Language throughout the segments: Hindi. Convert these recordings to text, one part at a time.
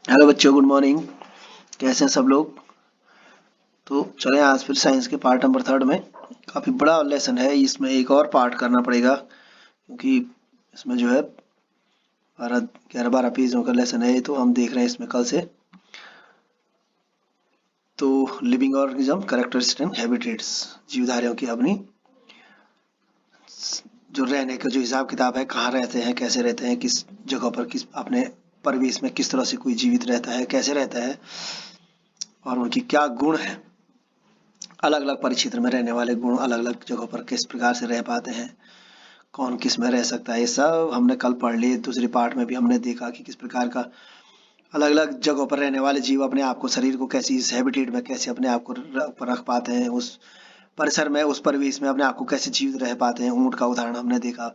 हेलो बच्चों, गुड मॉर्निंग। कैसे हैं सब लोग? तो चलें आज फिर साइंस के पार्ट नंबर 3 में। काफ़ी बड़ा लेसन है, इसमें एक और पार्ट करना पड़ेगा क्योंकि इसमें जो है 11-12 पेजों का लेसन है। तो हम देख रहे हैं इसमें कल से। तो living organism characteristics and habitats, जीवधारियों की अपनी जो रहने का जो हिसाब किताब है, कहाँ रहते हैं, कैसे रहते हैं, किस जगह पर, किस अपने परिवेश में किस तरह से कोई जीवित रहता है, कैसे रहता है और उनकी क्या गुण है। अलग अलग परिक्षेत्र में रहने वाले गुण अलग अलग जगहों पर किस प्रकार से रह पाते हैं, कौन किस में रह सकता है, ये सब हमने कल पढ़ लिए। दूसरे पार्ट में भी हमने देखा कि किस प्रकार का अलग अलग जगहों पर रहने वाले जीव अपने आप को, शरीर को कैसी इस हैबिटेट में कैसे अपने आप को रख पाते हैं, उस परिसर में, उस परिवेश में अपने आप को कैसे जीवित रह पाते हैं। ऊंट का उदाहरण हमने देखा।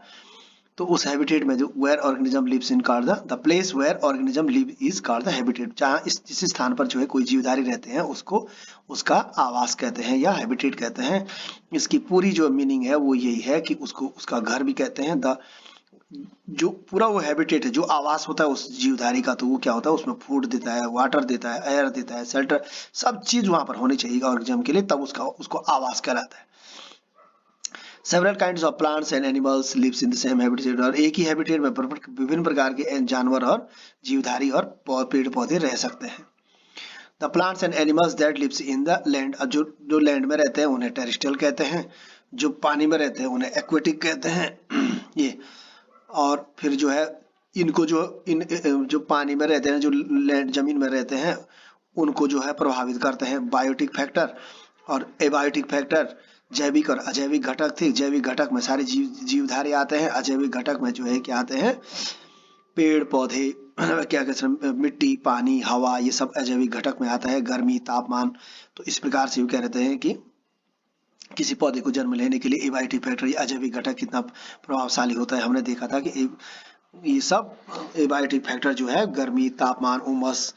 तो उस हैबिटेट में जो where organism lives in called the place where organism live is called the habitat. जहाँ जिस स्थान पर जो है कोई जीवधारी रहते हैं उसको उसका आवास कहते हैं या हैबिटेट कहते हैं। इसकी पूरी जो मीनिंग है वो यही है कि उसको उसका घर भी कहते हैं। द जो पूरा वो हैबिटेट है, जो आवास होता है उस जीवधारी का, तो वो क्या होता है, उसमें फूड देता है, वाटर देता है, एयर देता है, शेल्टर, सब चीज वहां पर होनी चाहिए ऑर्गेनिज्म के लिए, तब उसका उसको आवास कहलाता है। Several kinds of plants and animals lives in the same habitat. और एक ही हैबिटेट में विभिन्न प्रकार के जानवर और जीवधारी और पेड़ पौधे रह सकते हैं। The plants and animals that lives in the land, जो जो लैंड में रहते हैं उन्हें टेरेस्ट्रियल कहते हैं, जो पानी में रहते हैं उन्हें एक्वेटिक कहते हैं। ये और फिर जो है इनको जो इन जो पानी में रहते हैं, जो लैंड जमीन में रहते हैं, उनको जो है प्रभावित करते हैं बायोटिक फैक्टर और एबायोटिक फैक्टर। जैविक और अजैविक घटक थे। जैविक घटक में सारे जीवधारी आते हैं। अजैविक घटक में जो है क्या आते हैं, पेड़ पौधे, क्या कहते हैं, मिट्टी, पानी, हवा, ये सब अजैविक घटक में आता है। गर्मी, तापमान। तो इस प्रकार से वो कह रहे हैं कि किसी पौधे को जन्म लेने के लिए एबायोटिक फैक्टर या अजैविक घटक कितना प्रभावशाली होता है। हमने देखा था कि ये सब एबायोटिक फैक्टर जो है गर्मी, तापमान, उमस,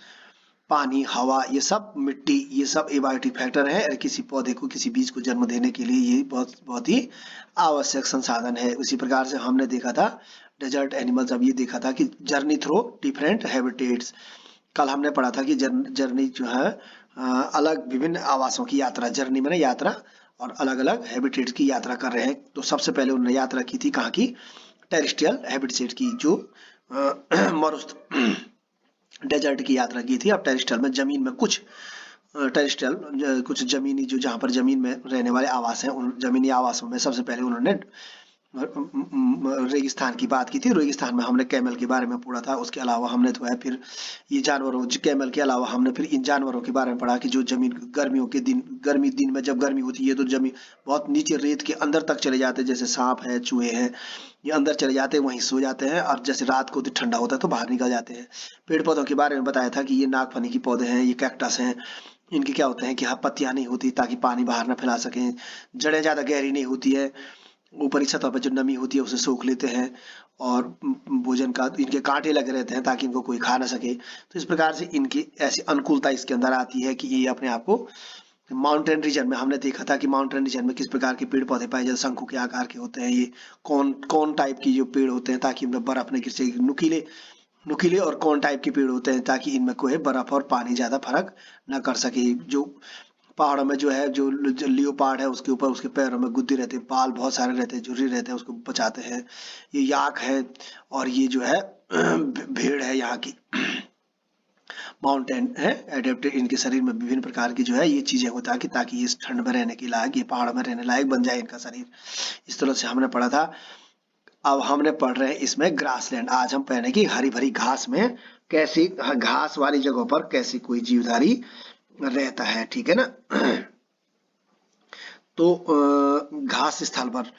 पानी, हवा, ये सब मिट्टी, ये सब एबायोटिक फैक्टर है। और किसी पौधे को, किसी बीज को जन्म देने के लिए ये बहुत बहुत ही आवश्यक संसाधन है। उसी प्रकार से हमने देखा था डेजर्ट एनिमल्स। अब ये देखा था कि जर्नी थ्रू डिफरेंट हैबिटेट्स। कल हमने पढ़ा था कि जर्नी जो है अलग विभिन्न आवासों की यात्रा, जर्नी में यात्रा, और अलग अलग हैबिटेट्स की यात्रा कर रहे हैं। तो सबसे पहले उन्होंने यात्रा की थी कहाँ की, टेरेस्ट्रियल हैबिटेट की, जो मरुस्थ डेजर्ट की यात्रा की थी। अब टेरेस्ट्रियल में जमीन में कुछ टेरेस्ट्रियल कुछ जमीनी, जो जहाँ पर जमीन में रहने वाले आवास हैं, उन जमीनी आवासों में सबसे पहले उन्होंने रेगिस्तान की बात की थी। रेगिस्तान में हमने कैमल के बारे में पढ़ा था। उसके अलावा हमने तो है फिर ये जानवरों, कैमल के अलावा हमने फिर इन जानवरों के बारे में पढ़ा कि जो जमीन गर्मियों के दिन, गर्मी दिन में जब गर्मी होती है तो जमीन बहुत नीचे रेत के अंदर तक चले जाते हैं, जैसे सांप है, चूहे हैं, ये अंदर चले जाते हैं, वहीं सो जाते हैं। और जैसे रात को तो ठंडा होता है तो बाहर निकल जाते हैं। पेड़ पौधों के बारे में बताया था कि ये नागफनी की पौधे हैं, ये कैक्टस हैं। इनके क्या होते हैं कि हाँ, पत्तियां नहीं होती ताकि पानी बाहर ना फैला सकें। जड़ें ज्यादा गहरी नहीं होती है, ऊपरी सतह पर जो नमी होती है उसे सोख लेते हैं। और भोजन का इनके कांटे लगे रहते हैं ताकि इनको कोई खा ना सके। तो इस प्रकार से इनकी ऐसी अनुकूलता इसके अंदर आती है कि ये अपने आप को, माउंटेन रीजन में हमने देखा था कि माउंटेन रीजन में किस प्रकार के पेड़ पौधे पाए जाते, शंकु के आकार के होते हैं। ये कौन कौन टाइप की जो पेड़ होते हैं ताकि इनमें बर्फ न गिर सके, नुकीले नुकीले और कौन टाइप के पेड़ होते हैं ताकि इनमें कोई बर्फ और पानी ज्यादा फर्क न कर सके। जो पहाड़ों में जो है, जो लियोपार्ड है, उसके ऊपर उसके पैरों में गुद्दे रहते हैं, बाल बहुत सारे रहते हैं, झुर्री रहते हैं, उसको बचाते हैं। ये याक है। और ये जो है भेड़ है यहाँ की, माउंटेन है एडेप्टेड। इनके शरीर में विभिन्न प्रकार की जो है ये चीजें होता है कि ताकि इस ठंड में रहने के लायक, ये पहाड़ में रहने लायक बन जाए इनका शरीर। इस तरह से हमने पढ़ा था। अब हमने पढ़ रहे हैं इसमें ग्रासलैंड। आज हम पढ़ने की हरी भरी घास में कैसी, घास वाली जगहों पर कैसी कोई जीवधारी रहता है, ठीक है ना। तो घास स्थल पर,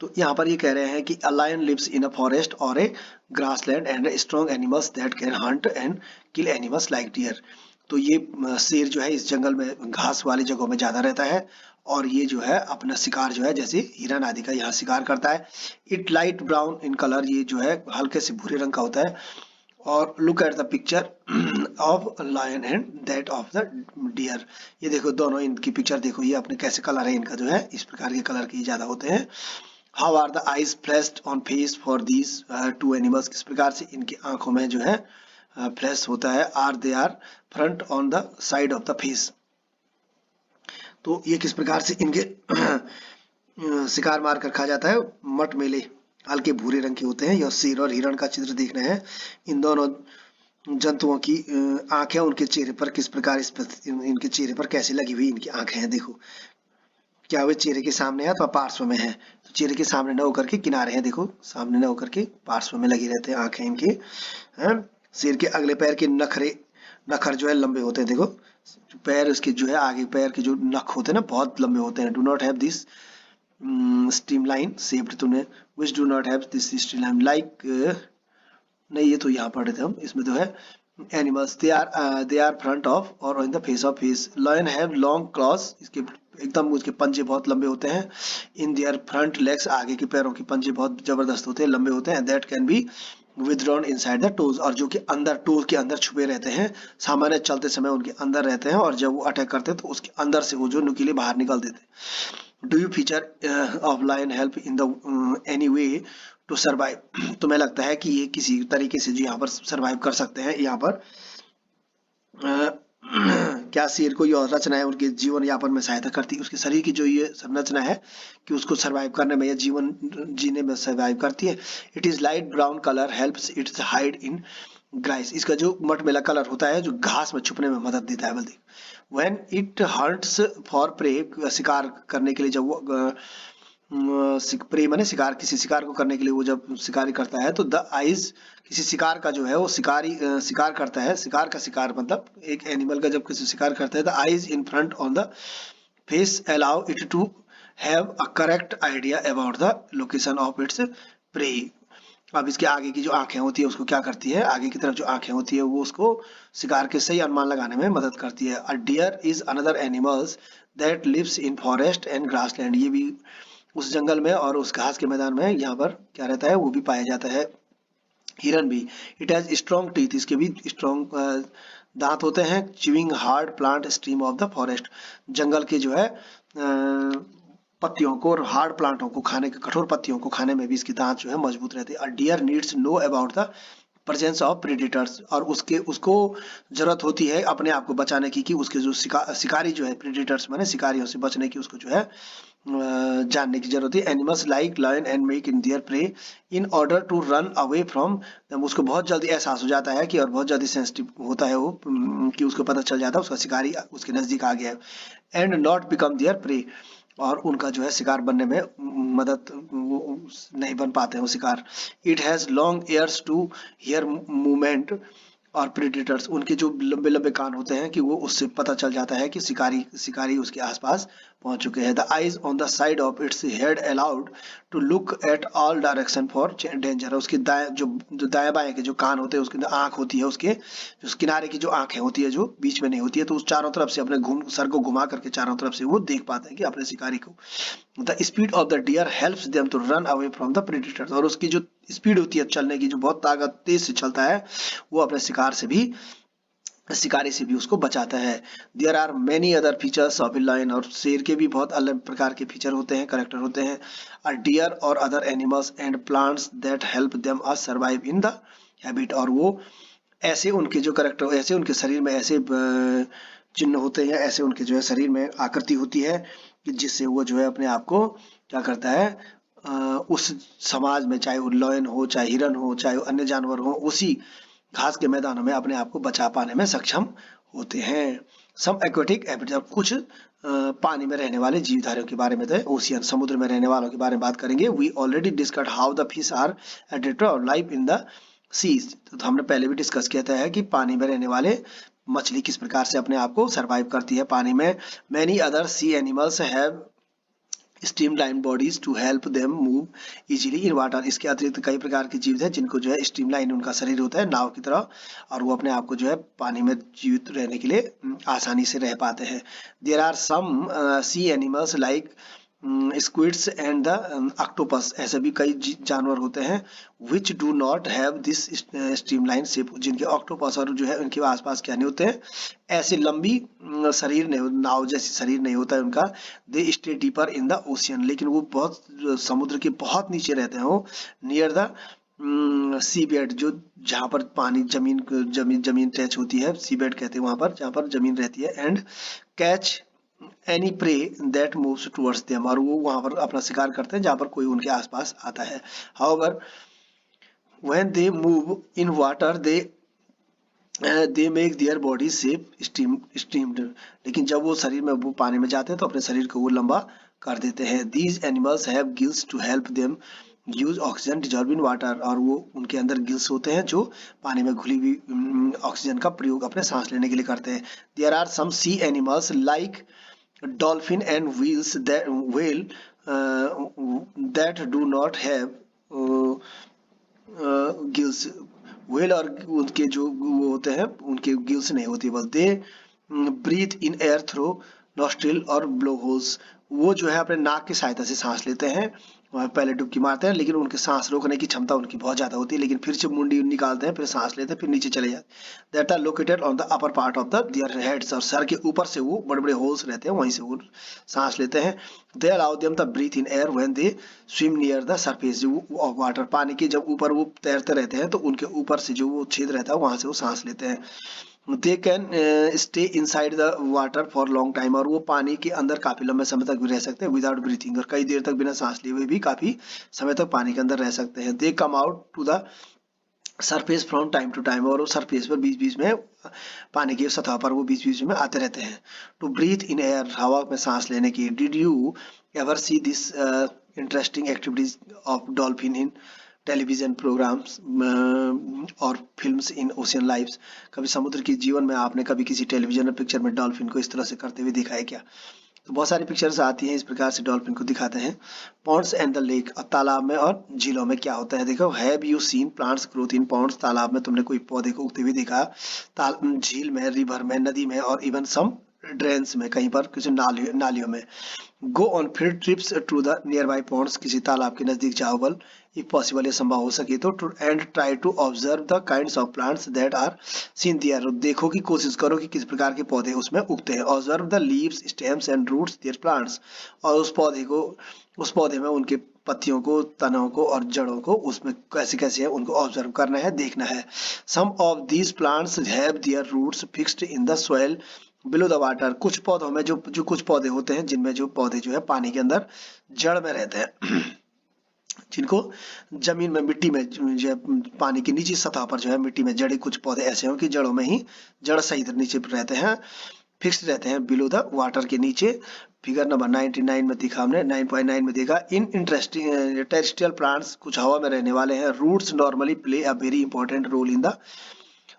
तो यहाँ पर ये कह रहे हैं कि a lion lives in a forest or a grassland and strong animals that can hunt and kill animals like deer. तो ये शेर जो है इस जंगल में घास वाली जगहों में ज्यादा रहता है, और ये जो है अपना शिकार जो है जैसे हिरन आदि का यहाँ शिकार करता है। It light brown in colour, ये जो है हल्के से भूरे रंग का होता है। और look at the picture of lion and that of the deer. ये देखो दोनों इनकी पिक्चर देखो, ये अपने कैसे कलर है इनका, जो है इस प्रकार के कलर के ज्यादा होते हैं। How are the eyes placed on face for these two animals, किस प्रकार से इनकी आंखों में जो है फ्लैश होता है, are they are front on the side of the face. तो ये किस प्रकार से इनके शिकार मार कर खा जाता है। मटमेले हल्के भूरे रंग के होते हैं। यह शेर और हिरण का चित्र देख रहे हैं। इन दोनों जंतुओं की आंखें उनके चेहरे पर किस प्रकार इनके चेहरे पर कैसे लगी हुई इनकी आंखें हैं। देखो क्या वे चेहरे के सामने है अथवा पार्श्व में है। तो चेहरे के सामने न होकर के किनारे हैं, देखो सामने न होकर के पार्श्व में लगी रहते हैं आंखें इनके हैं। शेर के अगले पैर के नखर जो है लंबे होते हैं। देखो पैर इसके जो है आगे पैर के जो नख होते हैं ना बहुत लंबे होते हैं। Do not have this streamline shaped तुमने which do not have this streamline like नहीं, ये तो यहाँ पढ़े थे हम। इसमें तो है animals they are front of or in the face of face. Lion have long claws, इसके एकदम उसके पंजे बहुत लंबे होते हैं। इन देयर फ्रंट लेग्स, आगे के पैरों के पंजे बहुत जबरदस्त होते हैं, लंबे होते हैं। That can be withdrawn inside the toes, और जो कि अंदर टोज के अंदर छुपे रहते हैं। सामान्य चलते समय उनके अंदर रहते हैं और जब वो अटैक करते हैं तो उसके अंदर से वो जो नुकीले बाहर निकल देते हैं। Do you feature of lion help in the any way to survive. तुम्हें लगता है कि ये किसी तरीके से जो यहाँ पर सर्वाइव कर सकते हैं। यहाँ पर क्या शेर को यह रचनाएं उनके जीवन यापन में सहायता करती है। उसके शरीर की जो ये संरचना है कि उसको सर्वाइव करने में या जीवन जीने में सर्वाइव करती है। It is light brown colour helps it's hide in Grice. इसका जो मटमेला कलर होता है जो घास में छुपने में मदद देता है। बल्कि when it hunts for prey, शिकार करने के लिए जब वो प्रे माने शिकार, किसी शिकार को करने के लिए वो जब शिकारी करता है तो द आइज, किसी शिकार का जो है वो शिकार करता है। शिकार का शिकार मतलब एक एनिमल का जब किसी शिकार करता है, the eyes in front on the face allow it to have a correct idea about the location of its prey. अब इसके आगे की जो आंखें होती है उसको क्या करती है, आगे की तरफ जो आंखें होती है वो उसको शिकार के सही अनुमान लगाने में मदद करती है। A deer is another animals that lives in forest and grassland, ये भी उस जंगल में और उस घास के मैदान में यहाँ पर क्या रहता है वो भी पाया जाता है। हिरन भी, इट हैज स्ट्रॉन्ग टीथ, इसके भी स्ट्रॉन्ग दांत होते हैं। Chewing hard plant stream of the forest, जंगल के जो है पत्तियों को और हार्ड प्लांटों को खाने के, कठोर पत्तियों को खाने में भी इसके दांत जो है मजबूत रहते हैं। Deer needs know about the presence of predators, और उसको जरूरत होती है अपने आप को बचाने की कि उसके जो शिकारी जो है, प्रेडेटर्स माने शिकारियों से बचने की उसको जो है जानने की जरूरत है। Animals like lion and make in their prey in order to run away from, उसको बहुत जल्दी एहसास हो जाता है कि, और बहुत जल्दी सेंसिटिव होता है वो कि उसको पता चल जाता है उसका शिकारी उसके नजदीक आ गया है। And not become their pray, और उनका जो है शिकार बनने में मदद नहीं बन पाते हैं वो शिकार। It has long ears to hear movement, और प्रेडेटर्स उनके जो लंबे लंबे कान होते हैं कि वो उससे पता चल जाता है कि शिकारी उसके आसपास पहुंच चुके हैं। The eyes on the side of its head allowed to look at all direction for danger, उसके जो दाएं बाएं के जो कान होते हैं, उसके आंख होती है, उसके जो किनारे की जो आंखें होती है जो बीच में नहीं होती है, तो उस चारों तरफ से अपने सर को घुमा करके चारों तरफ से वो देख पाते हैं कि अपने शिकारी को। The speed of the deer helps them to run away from the predators, और उसकी जो स्पीड होती है चलने की, जो बहुत ताकत तेज से चलता है, वो अपने शिकारी से भी उसको बचाता है। There are many other features of a lion, और शेर के भी बहुत अलग प्रकार के फीचर होते हैं, करेक्टर होते हैं। अ डियर और other animals and plants that help them us survive in the habit, और वो ऐसे उनके जो करेक्टर, ऐसे उनके शरीर में ऐसे चिन्ह होते हैं, ऐसे उनके जो है शरीर में आकृति होती है कि जिससे वो जो है अपने आप को क्या करता है, उस समाज में, चाहे वो लायन हो, चाहे हिरन हो, चाहे अन्य जानवर हो, उसी घास के मैदानों में अपने आप को बचा पाने में सक्षम होते हैं। सम एक्वेटिक एपिटल, कुछ पानी में रहने वाले जीवधारियों के बारे में, तो ओशियन समुद्र में रहने वालों के बारे में बात करेंगे। We already discussed how the fish are adapted of life in the seas, तो हमने पहले भी डिस्कस किया था कि पानी में रहने वाले मछली किस प्रकार से अपने आप को सर्वाइव करती है पानी में। Many other sea animals have streamline bodies to help them move easily in water, इसके अतिरिक्त कई प्रकार के जीव हैं जिनको जो है स्ट्रीमलाइन उनका शरीर होता है नाव की तरह, और वो अपने आप को जो है पानी में जीवित रहने के लिए आसानी से रह पाते हैं। There are some sea animals like squids and the octopus, ऐसे भी कई जानवर होते हैं which do not have this streamline shape, जिनके ऑक्टोपस और जो है उनके आसपास क्या नहीं होते हैं, ऐसे लंबी शरीर नहीं, नाव जैसी शरीर नहीं होता है उनका। They stay deeper in the ocean, लेकिन वो बहुत समुद्र के बहुत नीचे रहते हैं, वो नियर द सी बेड, जो जहाँ पर पानी जमीन टच होती है, सी बेड कहते हैं वहां पर जहाँ पर जमीन रहती है। And catch any prey that moves towards them, और वो वहां पर अपना शिकार करते हैं जहाँ पर कोई उनके आसपास आता है। However when they move in water they make their body shape steamed, लेकिन जब वो शरीर में वो पानी में जाते हैं तो अपने शरीर को वो लंबा कर देते हैं। These animals have gills to help them use oxygen dissolve in water, और वो उनके अंदर गिल्स होते हैं जो पानी में घुली हुई ऑक्सीजन का प्रयोग अपने सांस लेने के लिए करते हैं। There are some sea animals like dolphin and whale that do not have gills. Whale और उनके जो वो होते हैं उनके गिल्स नहीं होती, बस they breathe in air through nostril और ब्लो होल्स। वो जो है अपने नाक की सहायता से सांस लेते हैं, पहले डुबकी मारते हैं, लेकिन उनके सांस रोकने की क्षमता उनकी बहुत ज्यादा होती है, लेकिन फिर से मुंडी निकालते हैं, फिर सांस लेते हैं, फिर नीचे चले जाते हैं। That are located on the upper part of the their heads, और सर के ऊपर से वो बड़े बड़े होल्स रहते हैं, वहीं से वो सांस लेते हैं। They allow them the breathe in air when they swim near the surface of water, पानी के जब ऊपर वो तैरते रहते हैं तो उनके ऊपर से जो वो छेद रहता है वहां से वो सांस लेते हैं। They can stay inside the water for long time, और वो पानी के अंदर काफी लंबे समय तक भी रह सकते हैं विदाउट ब्रीथिंग, और कई देर तक बिना सांस लिए हुए भी काफी समय तक पानी के अंदर रह सकते हैं। They come out to the surface from time to time, और वो सरफेस पर बीच बीच में पानी की सतह पर वो बीच बीच में आते रहते हैं। टू ब्रीथ इन एयर, हवा में सांस लेने की। Did you ever see this interesting activities of dolphin in television programmes और फिल्म्स इन ओशियन लाइव्स? कभी समुद्र के जीवन में आपने कभी किसी टेलीविजन पिक्चर में डॉल्फिन को इस तरह से करते हुए देखा है क्या? तो बहुत सारी पिक्चर्स आती हैं इस प्रकार से डॉल्फिन को दिखाते हैं। पॉन्ड्स एंड द लेक, तालाब में और झीलों में क्या होता है देखो। Have you seen plants growth in ponds, तालाब में तुमने कोई पौधे को उगते हुए देखा? झील में, रिवर में, नदी में, और इवन सम ड्रेन्स में, कहीं पर किसी नालियों में। Go on field trips to the nearby ponds, किसी तालाब के नजदीक जाओ बल इफ पॉसिबल, ये संभव हो सके तो। And try to observe the kinds of plants that are seen there, देखो की कोशिश करो कि किस प्रकार के पौधे उसमें उगते हैं। Observe the leaves stems and roots their plants, और उस पौधे में उनके पत्तियों को, तनों को और जड़ों को उसमें कैसे कैसे है उनको ऑब्जर्व करना है, देखना है। Some of these plants have their roots fixed in the soil below the water, कुछ पौधों में जो कुछ पौधे होते हैं जिनमें जो पौधे जो है पानी के अंदर जड़ में रहते हैं जिनको जमीन में, मिट्टी में जो है पानी की नीचे सतह पर जो है मिट्टी में जड़े कुछ पौधे ऐसे हो कि जड़ों में ही जड़ सहित नीचे रहते हैं, फिक्स्ड रहते हैं बिलो द वाटर के नीचे। फिगर नंबर 99 में दिखा हमने, 9.9 में देखा। इन इंटरेस्टिंग टेरेस्ट्रियल प्लांट्स, कुछ हवा में रहने वाले हैं। Roots normally play a very important role in the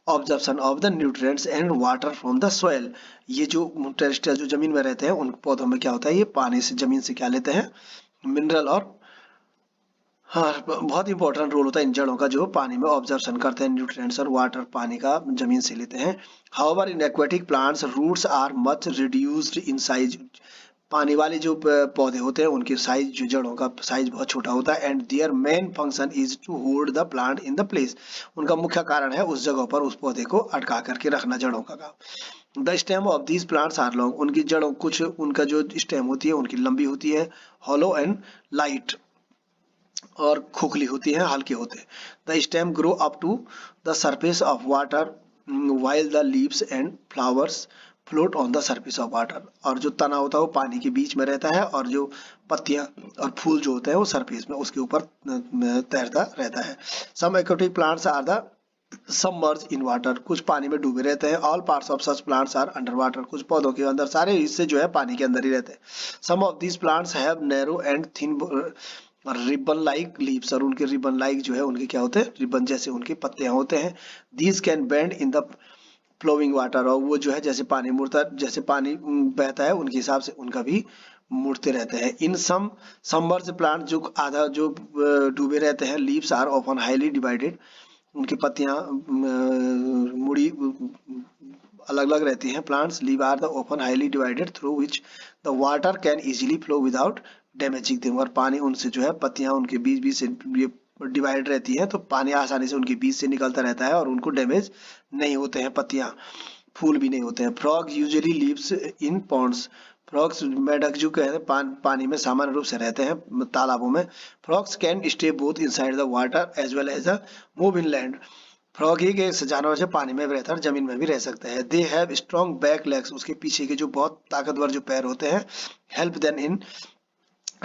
absorption of the nutrients and water from the soil. ये जो टेरेस्ट्रियल जो जमीन में रहते हैं उन पौधों में क्या होता है, ये पानी से, जमीन से क्या लेते हैं, मिनरल और हाँ बहुत इंपॉर्टेंट रोल होता है इन जड़ों का, जो पानी में ऑब्जर्वेशन करते हैं न्यूट्रिएंट्स और वाटर पानी का जमीन से लेते हैं। However in aquatic plants roots are much reduced in size, पानी वाले जो पौधे होते हैं उनके साइज, जो जड़ों का साइज बहुत छोटा होता है। And their main function is to hold the plant in the place, उनका मुख्य कारण है उस जगह पर उस पौधे को अटका करके रखना, जड़ों का काम। The stem of these plants are long, उनकी जड़ों, कुछ उनका जो स्टेम होती है उनकी लंबी होती है, हॉलो एंड लाइट, और खोखली होती है, हल्के होते हैं। The stem grow up to the surface of water while the leaves and flowers float on the surface of water, और जो तना होता है वो पानी के बीच में रहता है, और जो पत्तियां और फूल जो होते हैं वो सरफेस में उसके ऊपर तैरता रहता है। Some aquatic plants are the submerge in water, कुछ पानी में डूबे रहते हैं। All parts of such plants are under water, कुछ पौधों के अंदर सारे हिस्से जो है पानी के अंदर ही रहते हैं। Some of these plants have narrow and thin ribbon like leaves, और उनके रिबन लाइक जो है उनके क्या होते हैं, रिबन जैसे उनके पत्तियां होते हैं। These can bend in the flowing water, और वो जो है जैसे पानी मुड़ता, जैसे पानी बहता है उनके हिसाब से उनका भी मुड़ते रहते हैं। इन सम सबमर्ज प्लांट, जो आधा जो डूबे रहते हैं, leaves are often highly divided, उनकी पत्तियां मुड़ी अलग अलग रहती हैं। Plants leave are the open highly divided through which the water can easily flow without damaging them, और पानी उनसे जो है, पत्तियां उनके बीच बीच से ये डिवाइड रहती है तो पानी आसानी से उनके बीच से निकलता रहता है और उनको डैमेज नहीं होते हैं, पत्तियां, फूल भी नहीं होते हैं। Frog usually lives in ponds, frogs मेढक जो कहते हैं पानी में सामान्य रूप से रहते हैं तालाबों में। Frogs can stay both inside the water as well as move in land. Frog ही के ऐसे जानवर जो पानी में भी रहता है और जमीन में भी रह सकते हैं। They have strong back legs, उसके पीछे के जो बहुत ताकतवर जो पैर होते हैं, help then in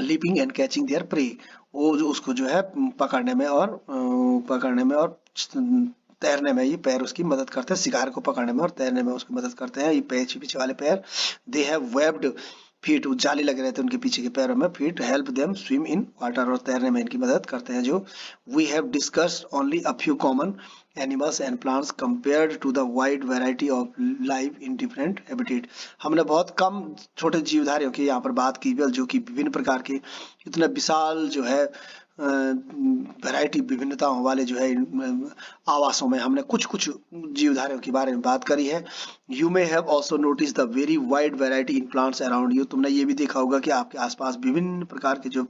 leaping and catching their prey, वो जो उसको जो है पकड़ने में और तैरने में ये पैर उसकी मदद करते हैं, शिकार को पकड़ने में और तैरने में उसकी मदद करते हैं। ये पीछे पीछे वाले पैर, दे हैव वेब्ड फीट, जाली लगे रहते हैं उनके पीछे के पैरों में, feet help them swim in water, और तैरने में इनकी मदद करते हैं। जो we have discussed only a few common animals and plants compared to the wide variety of life in different habitat. हमने बहुत कम छोटे जीवधारियों की यहाँ पर बात की, जो कि विभिन्न प्रकार के इतना विशाल जो है वैरायटी विभिन्नताओं वाले जो है आवासों में हमने कुछ कुछ जीवधारियों के बारे में बात करी है। You may have also notice the very wide variety in plants around you. तुमने ये भी देखा होगा कि आपके आसपास विभिन्न प्रकार के जो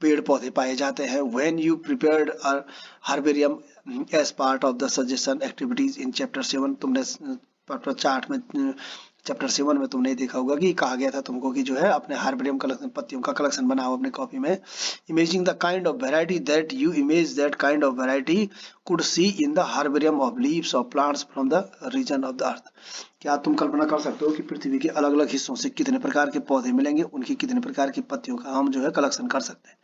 पेड़ पौधे पाए जाते हैं। When you prepared herbarium as part of the suggestion activities in chapter 7, तुमने चार्ट में चैप्टर 7 में तुमने देखा होगा कि कहा गया था तुमको कि जो है अपने हार्बेरियम कलेक्शन, पत्तियों का कलेक्शन बनाओ अपने कॉपी में। Imagine the kind of variety that you imagine that kind of variety could see in the herbarium of leaves of plants from the region of the earth. क्या तुम कल्पना कर सकते हो कि पृथ्वी के अलग अलग हिस्सों से कितने प्रकार के पौधे मिलेंगे, उनकी कितने प्रकार की पत्तियों का हम जो है कलेक्शन कर सकते हैं।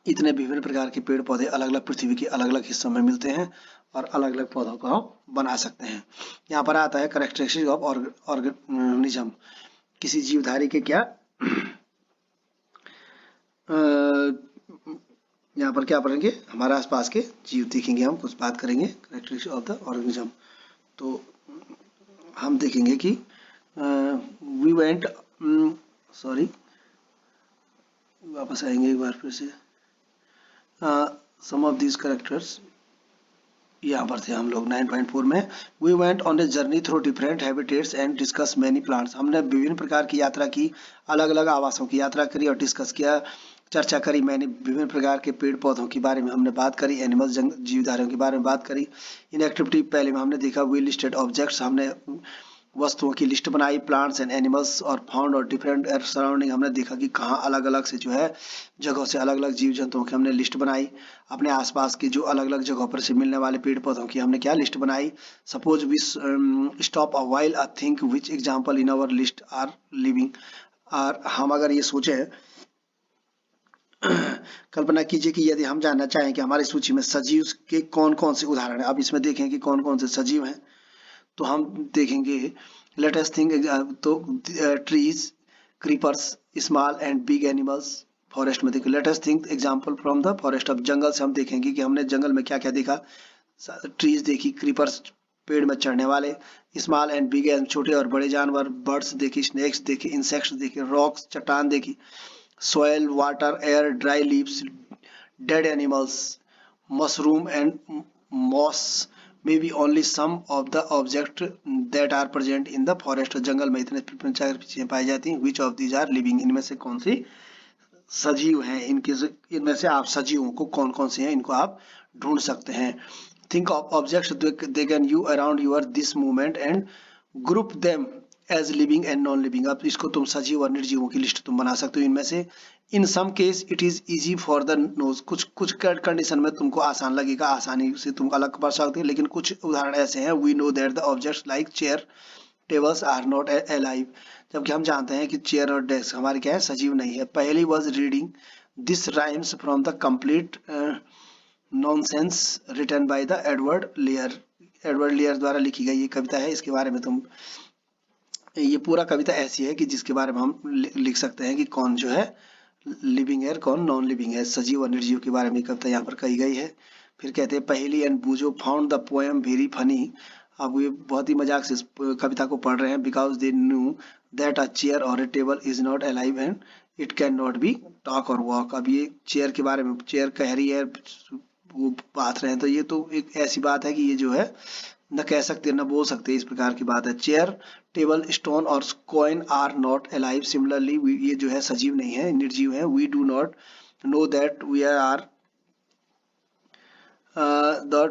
इतने विभिन्न प्रकार के पेड़ पौधे अलग अलग पृथ्वी के अलग अलग हिस्सों में मिलते हैं और अलग अलग पौधों को हम बना सकते हैं। यहाँ पर आता है कैरेक्टरिस्टिक्स ऑफ ऑर्गेनिज्म, किसी जीवधारी के क्या यहाँ पर क्या पढ़ेंगे, हमारे आसपास के जीव देखेंगे, हम कुछ बात करेंगे कैरेक्टरिस्टिक्स ऑफ द ऑर्गेनिज्म। तो हम देखेंगे कि वी वेंट सॉरी वापस आएंगे एक बार फिर से। सम ऑफ दीज कैरेक्टर्स यहाँ पर थे हम लोग 9.4 में। We went on a journey through different habitats and discuss many plants. हमने विभिन्न प्रकार की यात्रा की, अलग अलग आवासों की यात्रा करी और डिस्कस किया, चर्चा करी। मैंने विभिन्न प्रकार के पेड़ पौधों के बारे में हमने बात करी, एनिमल्स जीवधारियों के बारे में बात करी। इन एक्टिविटी पहले में हमने देखा वी लिस्टेड ऑब्जेक्ट्स, हमने वस्तुओं की लिस्ट बनाई। प्लांट्स एंड एनिमल्स और फाउंड और डिफरेंट सराउंडिंग, हमने देखा कि कहाँ अलग अलग से जो है जगहों से अलग अलग जीव जंतुओं की हमने लिस्ट बनाई। अपने आसपास की जो अलग अलग जगहों पर से मिलने वाले पेड़ पौधों की हमने क्या लिस्ट बनाई। Suppose we stop a while a think which example in our list are living. और हम अगर ये सोचें, कल्पना कीजिए कि यदि हम जानना चाहें कि हमारी सूची में सजीव के कौन कौन से उदाहरण है, अब इसमें देखें कि कौन कौन से सजीव हैं, तो हम देखेंगे लेट अस थिंक, तो trees, creepers, small and big animals. Forest में देखिए let us think example from the forest of, जंगल से हम देखेंगे कि हमने जंगल में क्या क्या देखा। ट्रीज देखी, क्रीपर्स पेड़ में चढ़ने वाले, स्मॉल एंड बिग एंड छोटे और बड़े जानवर, बर्ड्स देखी, स्नेक्स देखे, इंसेक्ट्स देखे, रॉक्स चट्टान देखी, soil, water, air, dry leaves, dead animals, mushroom and moss may be only some of the object that are present in the forest. जंगल में इतने चीजें पाई जाती हैं। Which of these are living, इनमें से कौन सी सजीव हैं, इनमें से आप सजीवों को कौन कौन से हैं इनको आप ढूंढ सकते हैं। Think of objects they can you around your this movement and group them as living and non living. अब इसको तुम सजीव और निर्जीवों की लिस्ट तुम बना सकते हो इनमें से। In some case it is easy for the nose, कुछ कंडीशन में तुमको आसान लगेगा, आसानी से तुम अलग कर सकते हो, लेकिन कुछ उदाहरण ऐसे हैं। We know that the objects like chair, tables are not alive, जबकि हम जानते हैं कि चेयर और डेस्क हमारे क्या है, सजीव नहीं है। पहली was reading this rhymes from the complete nonsense written by the Edward Lear. Edward Lear द्वारा लिखी गई ये कविता है, इसके बारे में तुम, ये पूरा कविता ऐसी है कि जिसके बारे में हम लिख सकते हैं कि कौन जो है लिविंग है, कौन नॉन लिविंग है, सजीव और निर्जीव के बारे में कविता यहाँ पर कही गई है। फिर कहते हैं Paheli and Boojho found the poem very funny. अब ये बहुत ही मजाक से इस कविता को पढ़ रहे हैं। Because they knew that a chair or a table is not alive and it can not be talk or walk. अब ये चेयर के बारे में, चेयर कह रही है, वो बात रहे हैं, तो ये तो एक ऐसी बात है कि ये जो है न कह सकते न बोल सकते, इस प्रकार की बात है। चेयर, टेबल, स्टोन और coin are not alive. Similarly ये जो है सजीव नहीं है, निर्जीव है। We do not know that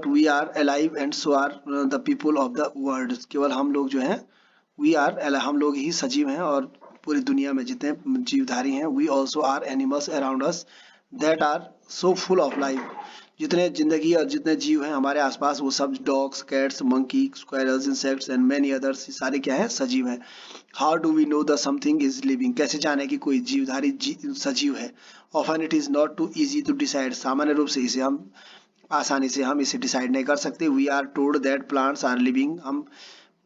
we are alive and so are the people of the world. केवल हम लोग जो हैं वी आर, हम लोग ही सजीव हैं और पूरी दुनिया में जितने जीवधारी हैं, we also are animals around us that are so full of life. जितने जिंदगी और जितने जीव हैं हमारे आसपास वो सब dogs, cats, monkey, squirrels, insects and many others, सारे क्या है, सजीव हैं। How do we know the something is living, कैसे जाने कि कोई जीवधारी सजीव है। Often it is not too easy to decide, सामान्य रूप से इसे हम आसानी से हम इसे डिसाइड नहीं कर सकते। We are told that plants are living, हम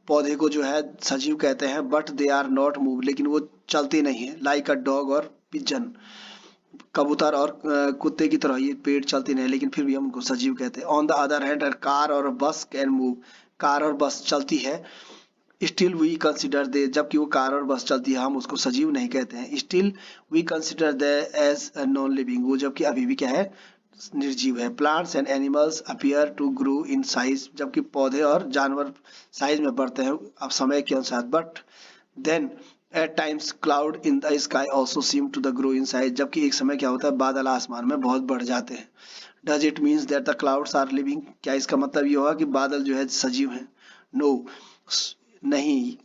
पौधे को जो है सजीव कहते हैं, but they are not move, लेकिन वो चलते नहीं है। लाइक अ डॉग और पिजन, कबूतर और कुत्ते की तरह ये पेड़ चलते नहीं, लेकिन फिर भी हम उनको सजीव कहते हैं। On the other hand car और बस कैन मूव, कार और बस चलती है, स्टिल वी कंसिडर दे, जबकि वो कार और बस चलती है हम उसको सजीव नहीं कहते हैं। Still we consider they as non living, वो जबकि अभी भी क्या है, निर्जीव है। Plants and animals appear to grow in size, जबकि पौधे और जानवर साइज में बढ़ते हैं अब समय के अनुसार। But then at times cloud in the sky also seem to the grow in size, जबकि एक समय क्या होता है, बादल आसमान में बहुत बढ़ जाते हैं। Does it means that the clouds are living, क्या इसका मतलब ये होगा कि बादल जो है सजीव हैं? नो, नहीं।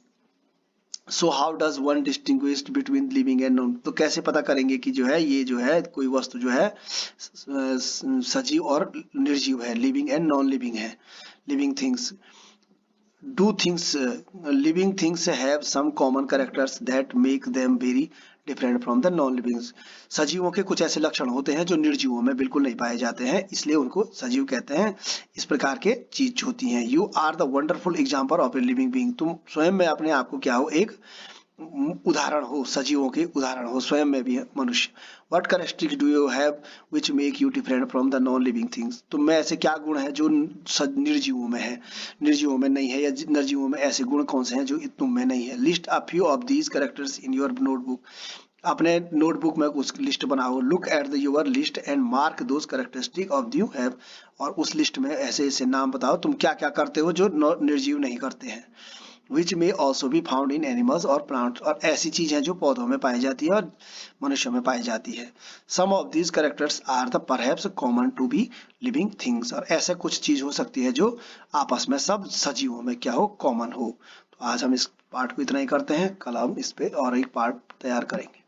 So how does one distinguish between living and non, तो कैसे पता करेंगे कि जो है ये जो है कोई वस्तु जो है सजीव और निर्जीव है, लिविंग एंड नॉन लिविंग है। Living things, do things living things have some common characters that make them very different from the non living, सजीवों के कुछ ऐसे लक्षण होते हैं जो निर्जीवों में बिल्कुल नहीं पाए जाते हैं, इसलिए उनको सजीव कहते हैं। इस प्रकार के चीज होती हैं। You are the wonderful example of a living being, तुम स्वयं में अपने आप को क्या हो, एक उदाहरण हो, सजीवों के उदाहरण हो, स्वयं में भी मनुष्य। What characteristics do you have which make you different from the non living things, तुम में ऐसे क्या गुण है जो निर्जीवों में है, निर्जीवों में नहीं है, या निर्जीवों में ऐसे गुण कौन से हैं जो तुम में नहीं है। List a few of these characters in your notebook, अपने नोटबुक में उस लिस्ट बनाओ। Look at the your list and mark those characteristic of you have, और उस लिस्ट में ऐसे ऐसे नाम बताओ तुम क्या क्या करते हो जो निर्जीव नहीं करते हैं। विच में also be found in animals और प्लांट्स, और ऐसी चीज है जो पौधों में पाई जाती है और मनुष्यों में पाई जाती है। Some of these characters are the perhaps common to be living things, और ऐसा कुछ चीज हो सकती है जो आपस में सब सजीवों में क्या हो, कॉमन हो। तो आज हम इस पार्ट को इतना ही करते हैं, कल हम इस पे और एक पार्ट तैयार करेंगे।